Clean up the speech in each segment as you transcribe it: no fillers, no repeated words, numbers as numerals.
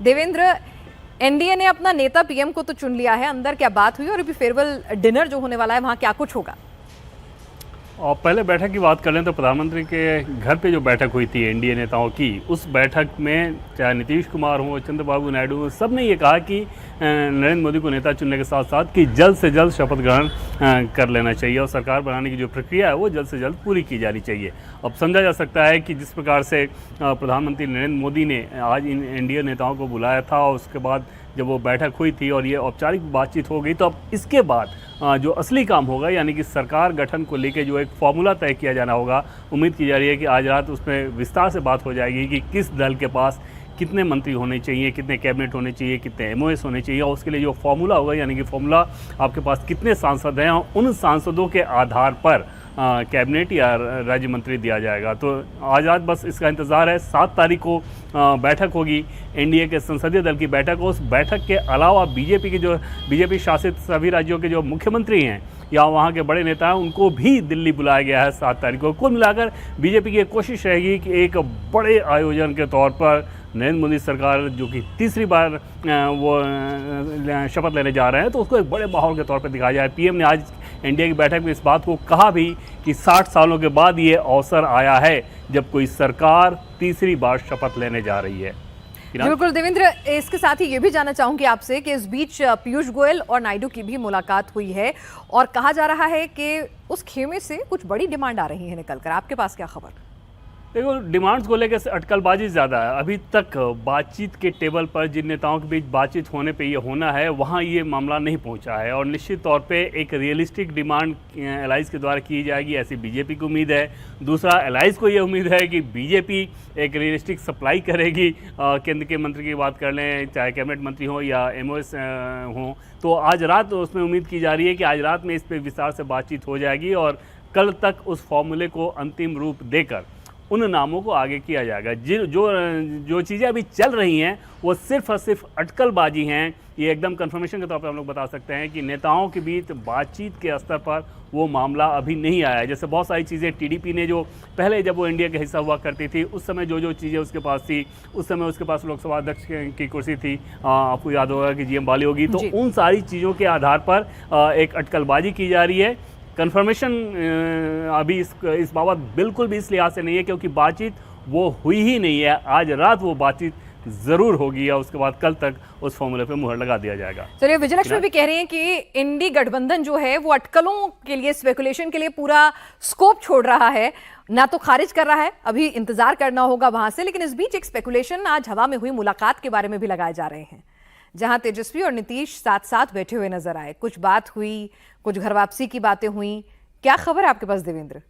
Devendra, NDA ने अपना नेता पीएम को तो चुन लिया है, अंदर क्या बात हुई और अभी फेयरवेल डिनर जो होने वाला है वहां क्या कुछ होगा? और पहले बैठक की बात कर लें तो प्रधानमंत्री के घर पे जो बैठक हुई थी एनडीए नेताओं की, उस बैठक में चाहे नीतीश कुमार हो, चंद्रबाबू नायडू हो, सब ने ये कहा कि नरेंद्र मोदी को नेता चुनने के साथ साथ कि जल्द से जल्द शपथ ग्रहण कर लेना चाहिए और सरकार बनाने की जो प्रक्रिया है वो जल्द से जल्द पूरी की जानी चाहिए। अब समझा जा सकता है कि जिस प्रकार से प्रधानमंत्री नरेंद्र मोदी ने आज इन एनडीए नेताओं को बुलाया था और उसके बाद जब वो बैठक हुई थी और ये औपचारिक बातचीत हो गई, तो अब इसके बाद जो असली काम होगा यानी कि सरकार गठन को लेकर जो एक फॉर्मूला तय किया जाना होगा, उम्मीद की जा रही है कि आज रात उसमें विस्तार से बात हो जाएगी कि किस दल के पास कितने मंत्री होने चाहिए, कितने कैबिनेट होने चाहिए, कितने एमओएस होने चाहिए और उसके लिए जो फॉर्मूला होगा यानी कि फॉर्मूला आपके पास कितने सांसद हैं, उन सांसदों के आधार पर कैबिनेट या राज्य मंत्री दिया जाएगा। तो आज रात बस इसका इंतज़ार है। 7 तारीख को बैठक होगी, एनडीए के संसदीय दल की बैठक हो। उस बैठक के अलावा बीजेपी शासित सभी राज्यों के जो मुख्यमंत्री हैं या वहाँ के बड़े नेता हैं, उनको भी दिल्ली बुलाया गया है 7 तारीख को। कुल मिलाकर बीजेपी की कोशिश रहेगी कि एक बड़े आयोजन के तौर पर नरेंद्र मोदी सरकार जो कि तीसरी बार वो शपथ लेने जा रहे हैं, तो उसको एक बड़े माहौल के तौर पर दिखाया जाए। पीएम ने आज एनडीए की बैठक में इस बात को कहा भी कि 60 सालों के बाद ये अवसर आया है जब कोई सरकार तीसरी बार शपथ लेने जा रही है। बिल्कुल देवेंद्र, इसके साथ ही ये भी जानना चाहूंगी आपसे कि इस बीच पीयूष गोयल और नायडू की भी मुलाकात हुई है और कहा जा रहा है कि उस खेमे से कुछ बड़ी डिमांड आ रही है निकलकर। आपके पास क्या खबर? देखो, डिमांड्स को लेकर अटकलबाजी ज़्यादा है। अभी तक बातचीत के टेबल पर जिन नेताओं के बीच बातचीत होने पे ये होना है, वहाँ ये मामला नहीं पहुँचा है और निश्चित तौर पे एक रियलिस्टिक डिमांड एलाइज के द्वारा की जाएगी, ऐसी बीजेपी को उम्मीद है। दूसरा, एलाइज को ये उम्मीद है कि बीजेपी एक रियलिस्टिक सप्लाई करेगी। केंद्र के मंत्री की बात कर लें, चाहे कैबिनेट मंत्री हो या एमओएस हों, तो आज रात उसमें उम्मीद की जा रही है कि आज रात में इस पर विस्तार से बातचीत हो जाएगी और कल तक उस फॉर्मूले को अंतिम रूप देकर उन नामों को आगे किया जाएगा। जो चीज़ें अभी चल रही हैं वो सिर्फ और सिर्फ अटकलबाजी हैं। ये एकदम कंफर्मेशन के तौर पर हम लोग बता सकते हैं कि नेताओं के बीच बातचीत के स्तर पर वो मामला अभी नहीं आया है। जैसे बहुत सारी चीज़ें टीडीपी ने जो पहले जब वो इंडिया का हिस्सा हुआ करती थी, उस समय जो चीज़ें उसके पास थी, उस समय उसके पास लोकसभा अध्यक्ष की कुर्सी थी, आपको याद होगा कि जीएम बाली होगी, तो उन सारी चीज़ों के आधार पर एक अटकलबाजी की जा रही है। कन्फर्मेशन अभी इस बाबत बिल्कुल भी इस लिहाज से नहीं है क्योंकि बातचीत वो हुई ही नहीं है। आज रात वो बातचीत ज़रूर होगी और उसके बाद कल तक उस फॉर्मूले पे मुहर लगा दिया जाएगा। चलिए, विजयलक्ष्मी भी कह रही हैं कि इंडी गठबंधन जो है वो अटकलों के लिए, स्पेकुलेशन के लिए पूरा स्कोप छोड़ रहा है, ना तो खारिज कर रहा है, अभी इंतजार करना होगा वहां से। लेकिन इस बीच एक स्पेकुलेशन आज हवा में हुई मुलाकात के बारे में भी लगाए जा रहे हैं, जहां तेजस्वी और नीतीश साथ साथ बैठे हुए नजर आए। कुछ बात हुई, कुछ घर वापसी की बातें हुई, क्या खबर है आपके पास देवेंद्र?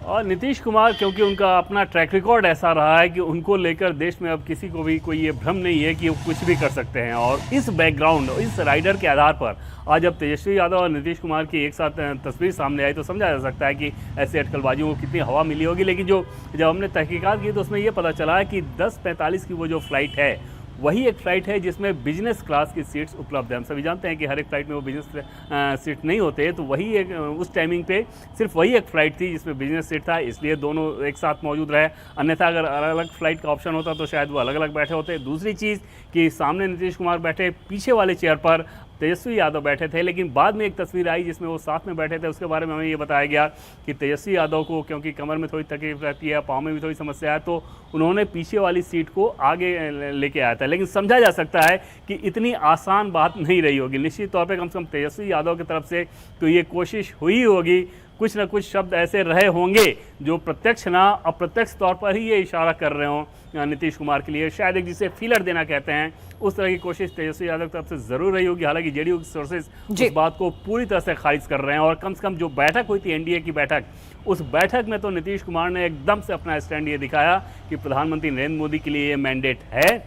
और नीतीश कुमार, क्योंकि उनका अपना ट्रैक रिकॉर्ड ऐसा रहा है कि उनको लेकर देश में अब किसी को भी कोई ये भ्रम नहीं है कि वो कुछ भी कर सकते हैं। और इस बैकग्राउंड, इस राइडर के आधार पर आज जब तेजस्वी यादव और नीतीश कुमार की एक साथ तस्वीर सामने आई तो समझा जा सकता है कि ऐसे अटकलबाजियों को कितनी हवा मिली होगी। लेकिन जब हमने तहकीकात की तो उसमें ये पता चला है कि 10:45 की वो जो फ्लाइट है वही एक फ़्लाइट है जिसमें बिजनेस क्लास की सीट्स उपलब्ध है। हम सभी जानते हैं कि हर एक फ़्लाइट में वो बिजनेस सीट नहीं होते, तो वही एक उस टाइमिंग पे सिर्फ वही एक फ़्लाइट थी जिसमें बिजनेस सीट था, इसलिए दोनों एक साथ मौजूद रहे। अन्यथा अगर अलग अलग फ़्लाइट का ऑप्शन होता तो शायद वो अलग अलग बैठे होते। दूसरी चीज़ कि सामने नीतीश कुमार बैठे, पीछे वाले चेयर पर तेजस्वी यादव बैठे थे, लेकिन बाद में एक तस्वीर आई जिसमें वो साथ में बैठे थे। उसके बारे में हमें ये बताया गया कि तेजस्वी यादव को क्योंकि कमर में थोड़ी तकलीफ रहती है, पाँव में भी थोड़ी समस्या है, तो उन्होंने पीछे वाली सीट को आगे लेके आया था। लेकिन समझा जा सकता है कि इतनी आसान बात नहीं रही होगी। निश्चित तौर पर कम से कम तेजस्वी यादव की तरफ से तो ये कोशिश हुई होगी, कुछ ना कुछ शब्द ऐसे रहे होंगे जो प्रत्यक्ष ना अप्रत्यक्ष तौर पर ही ये इशारा कर रहे हों नीतीश कुमार के लिए, शायद एक जिसे फीलर देना कहते हैं, उस तरह की कोशिश तेजस्वी यादव की तरफ से जरूर रही होगी। हालांकि जेडीयू के सोर्सेज उस बात को पूरी तरह से खारिज कर रहे हैं और कम से कम जो बैठक हुई थी एनडीए की बैठक, उस बैठक में तो नीतीश कुमार ने एकदम से अपना स्टैंड ये दिखाया कि प्रधानमंत्री नरेंद्र मोदी के लिए ये मैंडेट है,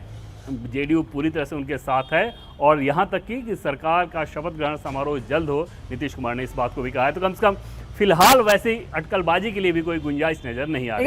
जेडीयू पूरी तरह से उनके साथ है और यहाँ तक कि सरकार का शपथ ग्रहण समारोह जल्द हो, नीतीश कुमार ने इस बात को भी कहा है। तो कम से कम फिलहाल वैसे अटकलबाजी के लिए भी कोई गुंजाइश नजर नहीं आ रही।